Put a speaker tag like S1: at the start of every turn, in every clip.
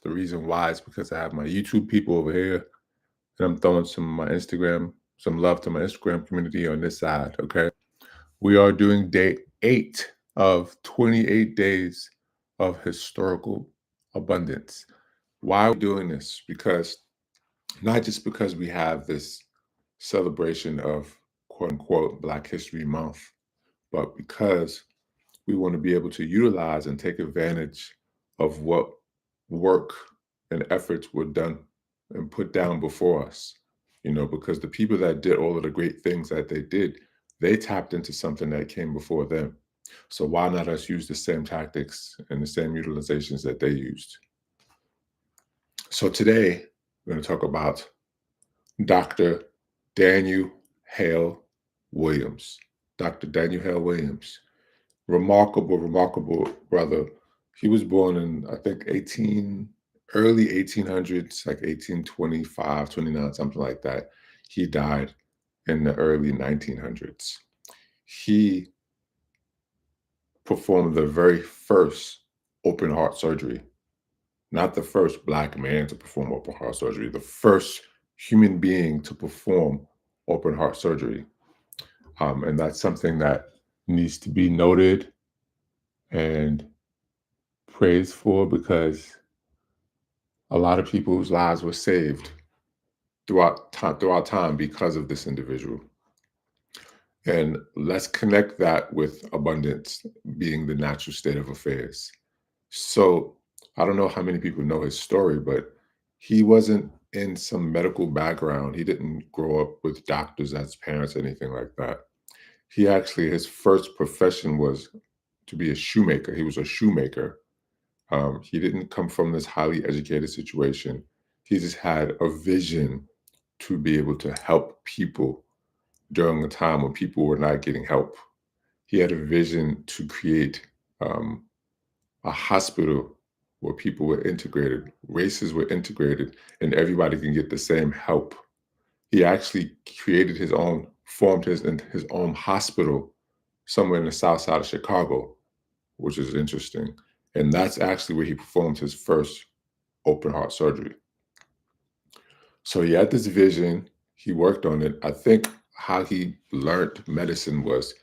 S1: The reason why is because I have my YouTube people over here, and I'm throwing some love to my Instagram community on this side. Okay. We are doing day 8 of 28 days of historical abundance. Why are we doing this? Because not just because we have this celebration of quote unquote Black History Month, but because we want to be able to utilize and take advantage of what work and efforts were done and put down before us. Because the people that did all of the great things that they did, they tapped into something that came before them. So why not us use the same tactics and the same utilizations that they used? So today we're going to talk about Dr. Daniel Hale Williams. Dr. Daniel Hale Williams, remarkable brother. He was born in, I think, early 1800s, like 1825, 29, something like that. He died in the early 1900s. He performed the very first open heart surgery, not the first Black man to perform open heart surgery, the first human being to perform open heart surgery. And that's something that needs to be noted and praised for, because a lot of people's lives were saved throughout time because of this individual. And let's connect that with abundance being the natural state of affairs. So I don't know how many people know his story, but he wasn't in some medical background. He didn't grow up with doctors as parents, anything like that. His first profession was to be a shoemaker. He was a shoemaker. He didn't come from this highly educated situation. He just had a vision to be able to help people during a time when people were not getting help. He had a vision to create um, a hospital where people were integrated, races were integrated, and everybody can get the same help. He actually formed his own hospital somewhere in the south side of Chicago, which is interesting. And that's actually where he performed his first open heart surgery. So he had this vision, he worked on it. I think how he learned medicine was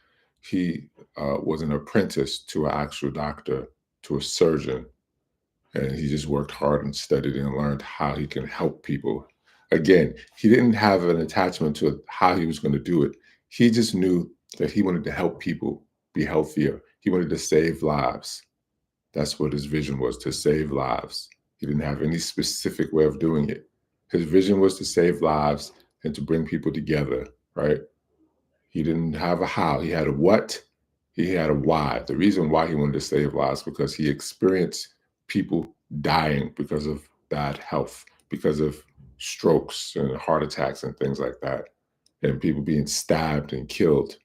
S1: he was an apprentice to an actual doctor, to a surgeon, and he just worked hard and studied and learned how he can help people. Again, he didn't have an attachment to how he was going to do it. He just knew that he wanted to help people be healthier. He wanted to save lives. That's what his vision was, to save lives. He didn't have any specific way of doing it. His vision was to save lives and to bring people together, right? He didn't have a how. He had a what, he had a why. The reason why he wanted to save lives because he experienced people dying because of bad health, because of strokes and heart attacks and things like that, and people being stabbed and killed,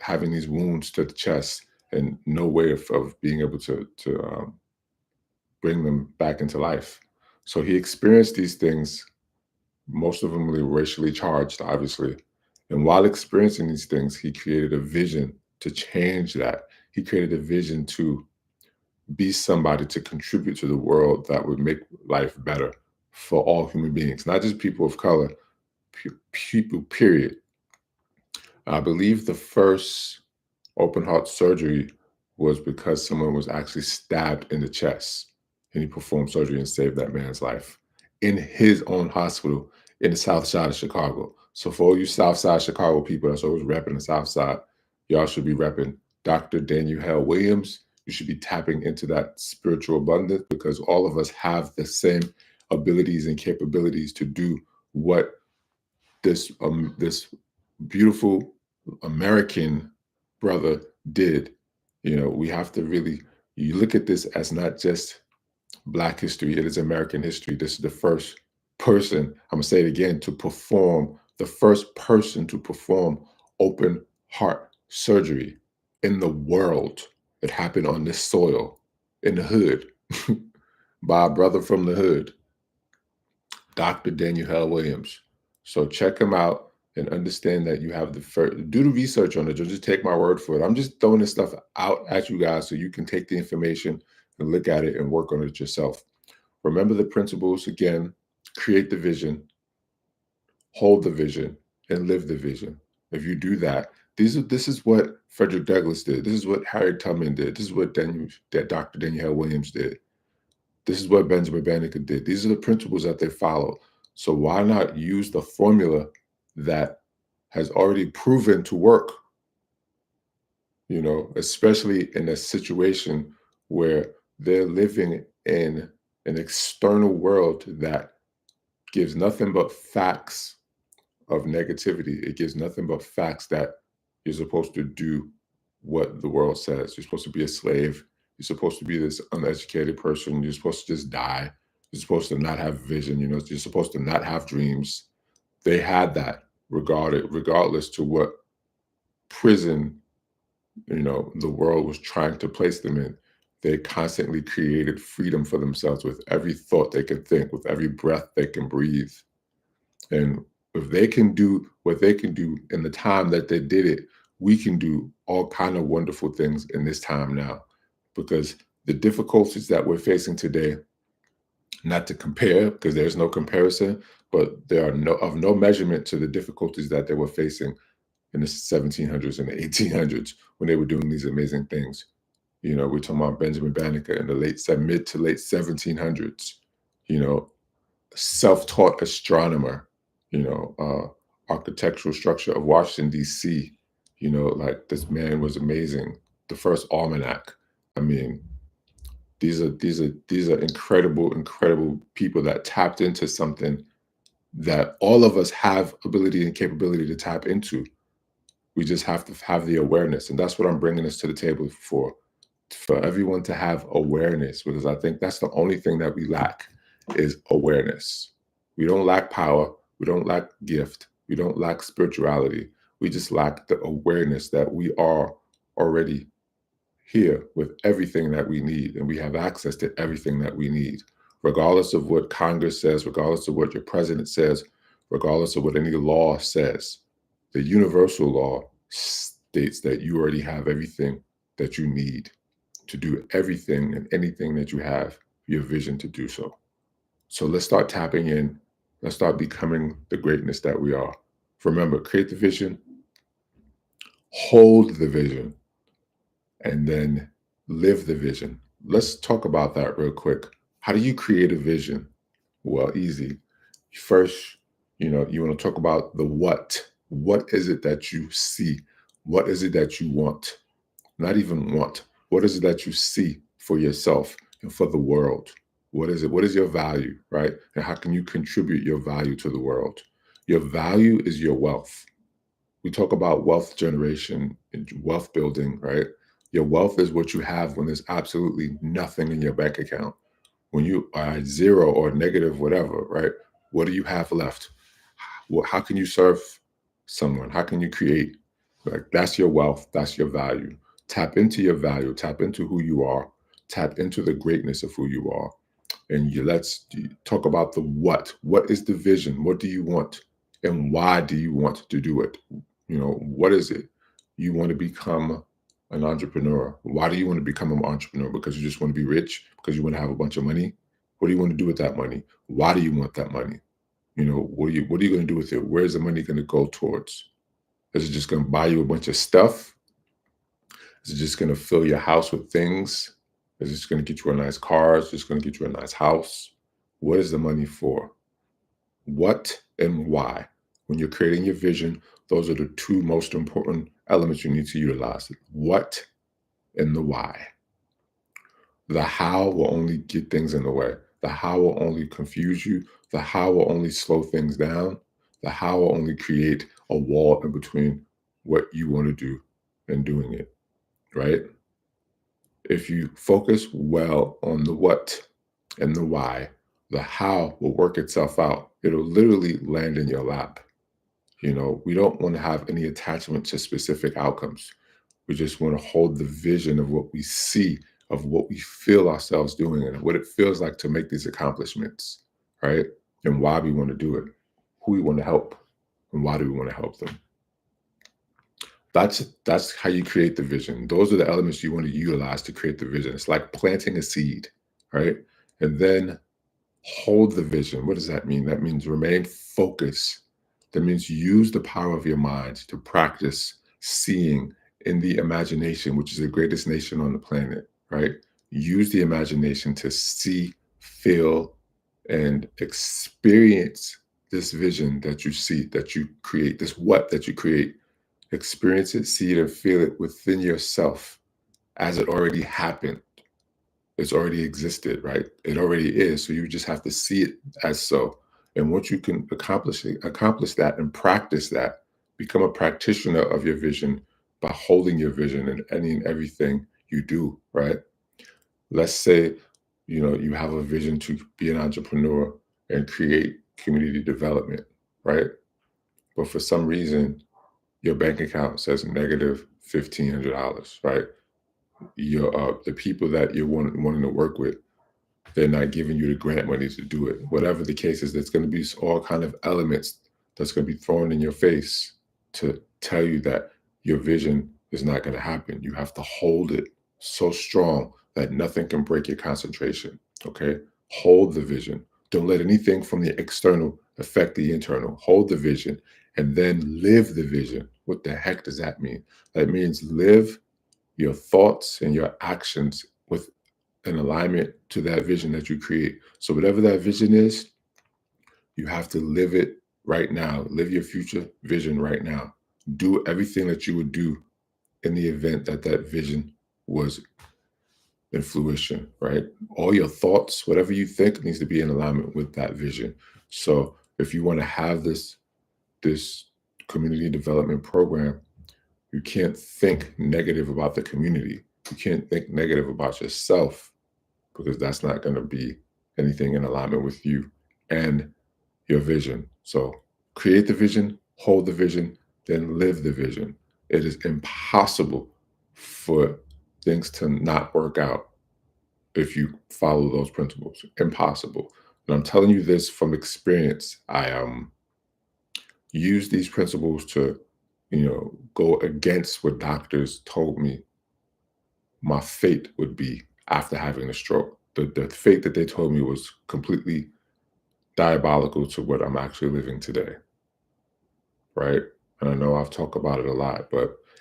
S1: having these wounds to the chest and no way of being able to bring them back into life. So he experienced these things, most of them were racially charged, obviously. And while experiencing these things, he created a vision to change that. He created a vision to be somebody to contribute to the world that would make life better for all human beings, not just people of color, people, period. I believe the first open heart surgery was because someone was actually stabbed in the chest, and he performed surgery and saved that man's life in his own hospital in the south side of Chicago. So for all you south side Chicago people that's always repping the south side, y'all should be repping Dr. Daniel Hale Williams. You should be tapping into that spiritual abundance, because all of us have the same abilities and capabilities to do what this beautiful American brother did. We have to really, you look at this as not just Black history, it is American history. This is the first person, I'm gonna say it again, the first person to perform open heart surgery in the world. It happened on this soil, in the hood, by a brother from the hood, Dr. Daniel Hale Williams. So check him out and understand that you have do the research on it. Don't just take my word for it. I'm just throwing this stuff out at you guys so you can take the information and look at it and work on it yourself. Remember the principles again, create the vision, hold the vision, and live the vision. If you do that, this is what Frederick Douglass did. This is what Harriet Tubman did. This is what Dr. Danielle Williams did. This is what Benjamin Banneker did. These are the principles that they followed. So why not use the formula that has already proven to work, especially in a situation where they're living in an external world that gives nothing but facts of negativity. It gives nothing but facts that you're supposed to do what the world says. You're supposed to be a slave. You're supposed to be this uneducated person. You're supposed to just die. You're supposed to not have vision. You're supposed to not have dreams. They had that regardless to what prison, the world was trying to place them in. They constantly created freedom for themselves with every thought they could think, with every breath they can breathe. And if they can do what they can do in the time that they did it, we can do all kind of wonderful things in this time now. Because the difficulties that we're facing today, not to compare, because there's no comparison, but there are no measurement to the difficulties that they were facing in the 1700s and the 1800s when they were doing these amazing things. We're talking about Benjamin Banneker in the mid to late 1700s, self-taught astronomer, architectural structure of Washington, D.C. Like this man was amazing. The first almanac. I mean, these are incredible people that tapped into something that all of us have ability and capability to tap into. We just have to have the awareness. And that's what I'm bringing us to the table for everyone to have awareness, because I think that's the only thing that we lack is awareness. We don't lack power. We don't lack gift. We don't lack spirituality. We just lack the awareness that we are already here with everything that we need, and we have access to everything that we need, regardless of what Congress says, regardless of what your president says, regardless of what any law says. The universal law states that you already have everything that you need to do everything and anything that you have your vision to do so. So let's start tapping in. Let's start becoming the greatness that we are. Remember, create the vision, hold the vision, and then live the vision. Let's talk about that real quick. How do you create a vision? Well, easy. First, you want to talk about the what. What is it that you see? What is it that you want? Not even want. What is it that you see for yourself and for the world? What is it? What is your value, right? And how can you contribute your value to the world? Your value is your wealth. We talk about wealth generation and wealth building, right? Your wealth is what you have when there's absolutely nothing in your bank account. When you are at zero or negative, whatever, right? What do you have left? How can you serve someone? How can you create? Like, that's your wealth. That's your value. Tap into your value. Tap into who you are. Tap into the greatness of who you are. And let's talk about the what. What is the vision? What do you want? And why do you want to do it? What is it? You want to become an entrepreneur. Why do you want to become an entrepreneur? Because you just want to be rich? Because you want to have a bunch of money? What do you want to do with that money? Why do you want that money? What are you going to do with it? Where's the money going to go towards? Is it just going to buy you a bunch of stuff? Is it just going to fill your house with things? Is it just going to get you a nice car? Is it just going to get you a nice house? What is the money for? What and why? When you're creating your vision, those are the two most important elements you need to utilize. What and the why. The how will only get things in the way. The how will only confuse you. The how will only slow things down. The how will only create a wall in between what you want to do and doing it, right? If you focus well on the what and the why, the how will work itself out. It'll literally land in your lap. We don't want to have any attachment to specific outcomes. We just want to hold the vision of what we see, of what we feel ourselves doing, and what it feels like to make these accomplishments, right? And why we want to do it, who we want to help, and why do we want to help them. That's how you create the vision. Those are the elements you want to utilize to create the vision. It's like planting a seed, right? And then Hold the vision. What does that mean? That means remain focused. That means use the power of your mind to practice seeing in the imagination, which is the greatest nation on the planet, right? Use the imagination to see, feel, and experience this vision that you see, that you create, this what that you create. Experience it, see it, and feel it within yourself as it already happened. It's already existed, right? It already is. So you just have to see it as so. And once you can accomplish that and practice that, become a practitioner of your vision by holding your vision in any and everything you do, right? Let's say, you have a vision to be an entrepreneur and create community development, right? But for some reason, your bank account says negative $1,500, right? The people that you're wanting to work with, they're not giving you the grant money to do it. Whatever the case is, there's going to be all kind of elements that's going to be thrown in your face to tell you that your vision is not going to happen. You have to hold it so strong that nothing can break your concentration. Okay, hold the vision. Don't let anything from the external affect the internal. Hold the vision and then live the vision. What the heck does that mean? That means live your thoughts and your actions with an alignment to that vision that you create. So whatever that vision is, you have to live it right now. Live your future vision right now. Do everything that you would do in the event that that vision was in fruition, right? All your thoughts, whatever you think needs to be in alignment with that vision. So if you want to have this community development program, you can't think negative about the community. You can't think negative about yourself because that's not going to be anything in alignment with you and your vision. So create the vision, hold the vision, then live the vision. It is impossible for things to not work out if you follow those principles. Impossible. And I'm telling you this from experience. I use these principles to, go against what doctors told me my fate would be after having a stroke. The fate that they told me was completely diabolical to what I'm actually living today, right? And I know I've talked about it a lot,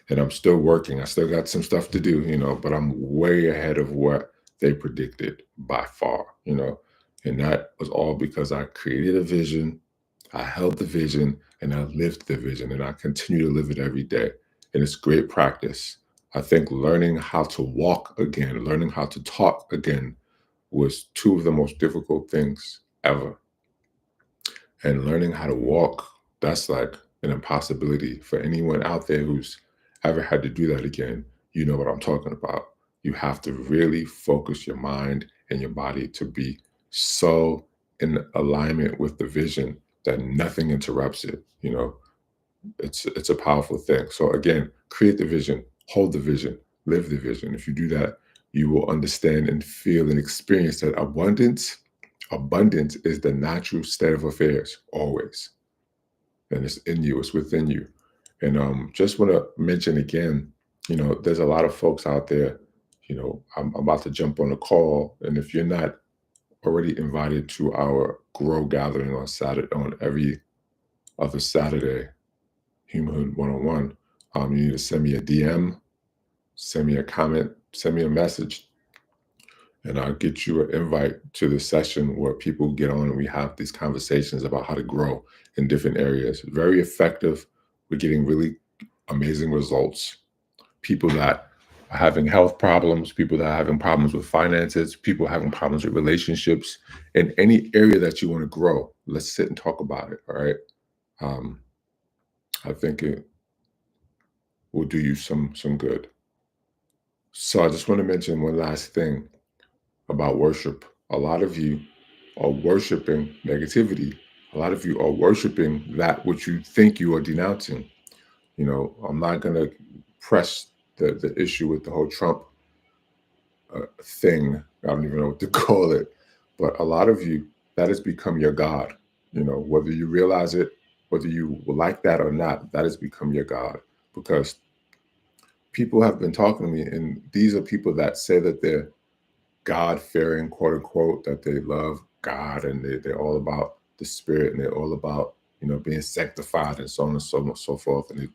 S1: and I'm still working. I still got some stuff to do, but I'm way ahead of what they predicted by far, and that was all because I created a vision, I held the vision, and I lived the vision, and I continue to live it every day. And it's great practice. I think learning how to walk again, learning how to talk again was two of the most difficult things ever. And learning how to walk, that's like an impossibility for anyone out there who's ever had to do that again. You know what I'm talking about. You have to really focus your mind and your body to be so in alignment with the vision that nothing interrupts it. It's a powerful thing. So again, create the vision, hold the vision, live the vision. If you do that, you will understand and feel and experience that abundance is the natural state of affairs always. And it's in you, it's within you. And just want to mention again, there's a lot of folks out there, I'm about to jump on a call. And if you're not already invited to our grow gathering on Saturday, on every other Saturday, Humanhood 101, you need to send me a DM, send me a comment, send me a message, and I'll get you an invite to the session where people get on and we have these conversations about how to grow in different areas. Very effective. We're getting really amazing results. People that are having health problems, people that are having problems with finances, people having problems with relationships, in any area that you want to grow. Let's sit and talk about it. All right. Um, I think it will do you some good. So I just want to mention one last thing about worship. A lot of you are worshiping negativity. A lot of you are worshiping that which you think you are denouncing. I'm not going to press the issue with the whole Trump thing. I don't even know what to call it. But a lot of you, that has become your God. Whether you realize it, whether you like that or not, that has become your God. Because people have been talking to me, and these are people that say that they're God fearing, quote unquote, that they love God, and they're all about the spirit, and they're all about, being sanctified, and so on and so forth. And they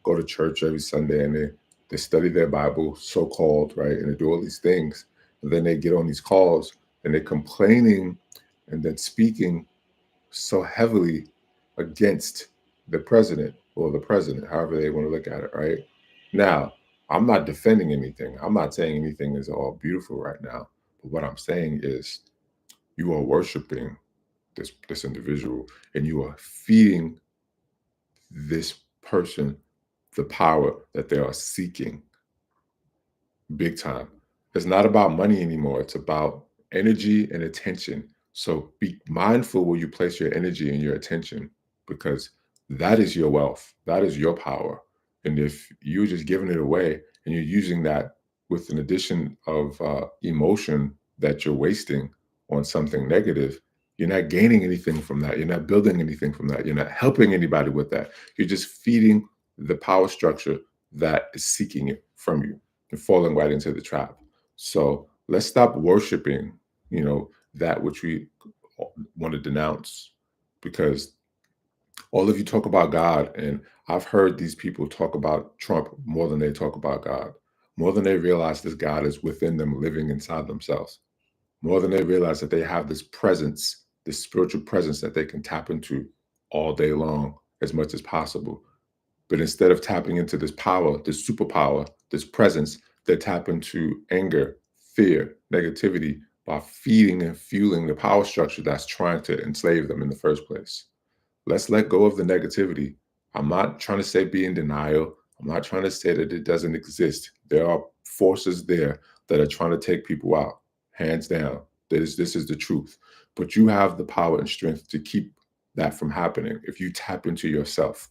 S1: go to church every Sunday, and they study their Bible, so called, right? And they do all these things. And then they get on these calls and they're complaining and then speaking so heavily against the president, or the president, however they want to look at it, right? Now, I'm not defending anything. I'm not saying anything is all beautiful right now. But what I'm saying is, you are worshiping this individual, and you are feeding this person the power that they are seeking, big time. It's not about money anymore. It's about energy and attention. So be mindful where you place your energy and your attention, because that is your wealth. That is your power. And if you're just giving it away and you're using that with an addition of emotion that you're wasting on something negative, you're not gaining anything from that. You're not building anything from that. You're not helping anybody with that. You're just feeding the power structure that is seeking it from you and falling right into the trap. So let's stop worshiping, that which we want to denounce, because all of you talk about God, and I've heard these people talk about Trump more than they talk about God, more than they realize this God is within them, living inside themselves, more than they realize that they have this presence, this spiritual presence that they can tap into all day long as much as possible. But instead of tapping into this power, this superpower, this presence, they tap into anger, fear, negativity by feeding and fueling the power structure that's trying to enslave them in the first place. Let's let go of the negativity. I'm not trying to say be in denial. I'm not trying to say that it doesn't exist. There are forces there that are trying to take people out, hands down. This is the truth. But you have the power and strength to keep that from happening if you tap into yourself.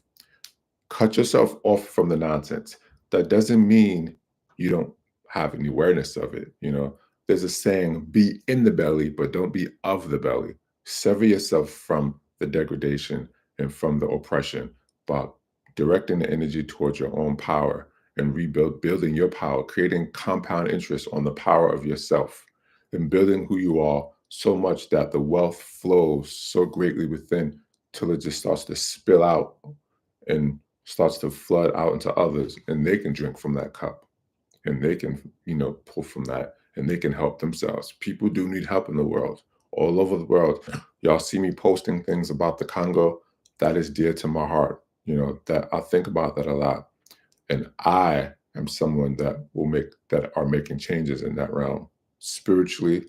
S1: Cut yourself off from the nonsense. That doesn't mean you don't have any awareness of it. There's a saying, be in the belly, but don't be of the belly. Sever yourself from the degradation and from the oppression by directing the energy towards your own power and building your power, creating compound interest on the power of yourself, and building who you are so much that the wealth flows so greatly within till it just starts to spill out and starts to flood out into others, and they can drink from that cup, and they can, pull from that, and they can help themselves. People do need help in the world, all over the world. Y'all see me posting things about the Congo. That is dear to my heart. That I think about that a lot. And I am someone that are making changes in that realm, spiritually,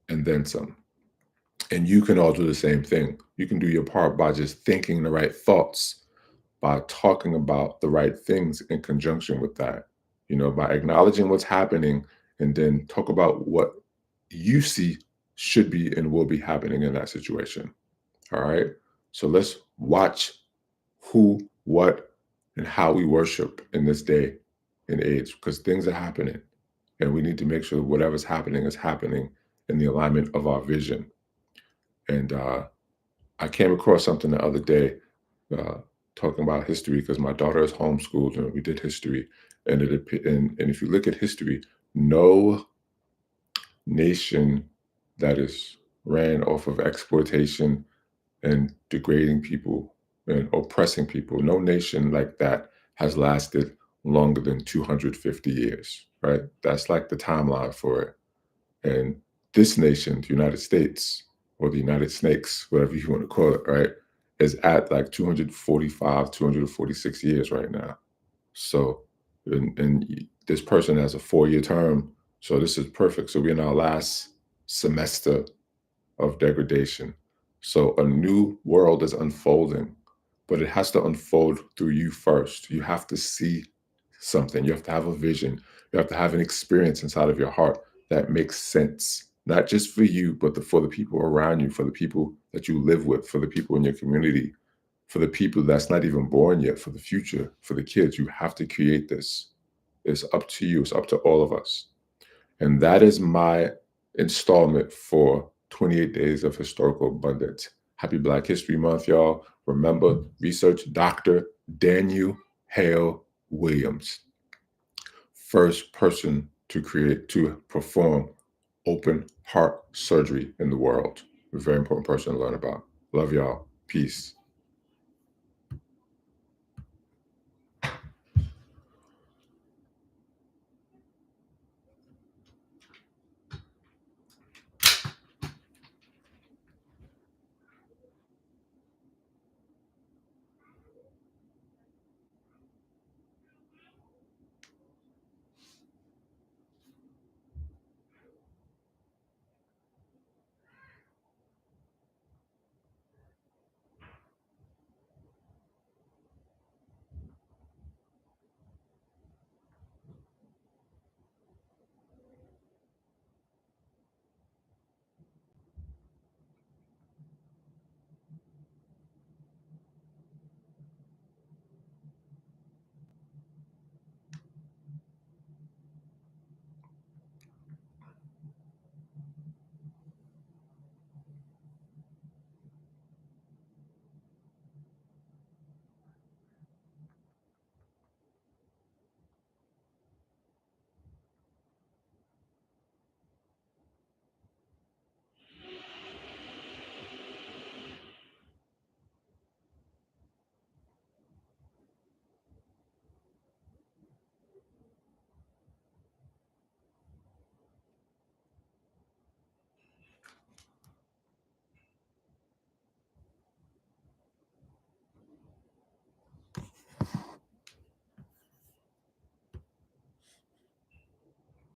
S1: and then some. And you can all do the same thing. You can do your part by just thinking the right thoughts, by talking about the right things in conjunction with that, by acknowledging what's happening, and then talk about what you see should be and will be happening in that situation. All right. So let's watch who, what, and how we worship in this day and age, because things are happening, and we need to make sure that whatever's happening is happening in the alignment of our vision. And I came across something the other day, uh, talking about history, because my daughter is homeschooled and we did history. And if you look at history, no nation that is ran off of exploitation and degrading people and oppressing people, no nation like that has lasted longer than 250 years, right? That's like the timeline for it. And this nation, the United States, or the United Snakes, whatever you want to call it, right, is at like 245, 246 years right now. So, and this person has a 4-year term. So this is perfect. So we're in our last semester of degradation. So a new world is unfolding, but it has to unfold through you first. You have to see something. You have to have a vision. You have to have an experience inside of your heart that makes sense, not just for you, but for the people around you, for the people that you live with, for the people in your community, for the people that's not even born yet, for the future, for the kids. You have to create this. It's up to you. It's up to all of us. And that is my installment for 28 Days of Historical Abundance. Happy Black History Month, y'all. Remember, research Dr. Daniel Hale Williams, first person to perform open heart surgery in the world. A very important person to learn about. Love y'all. Peace.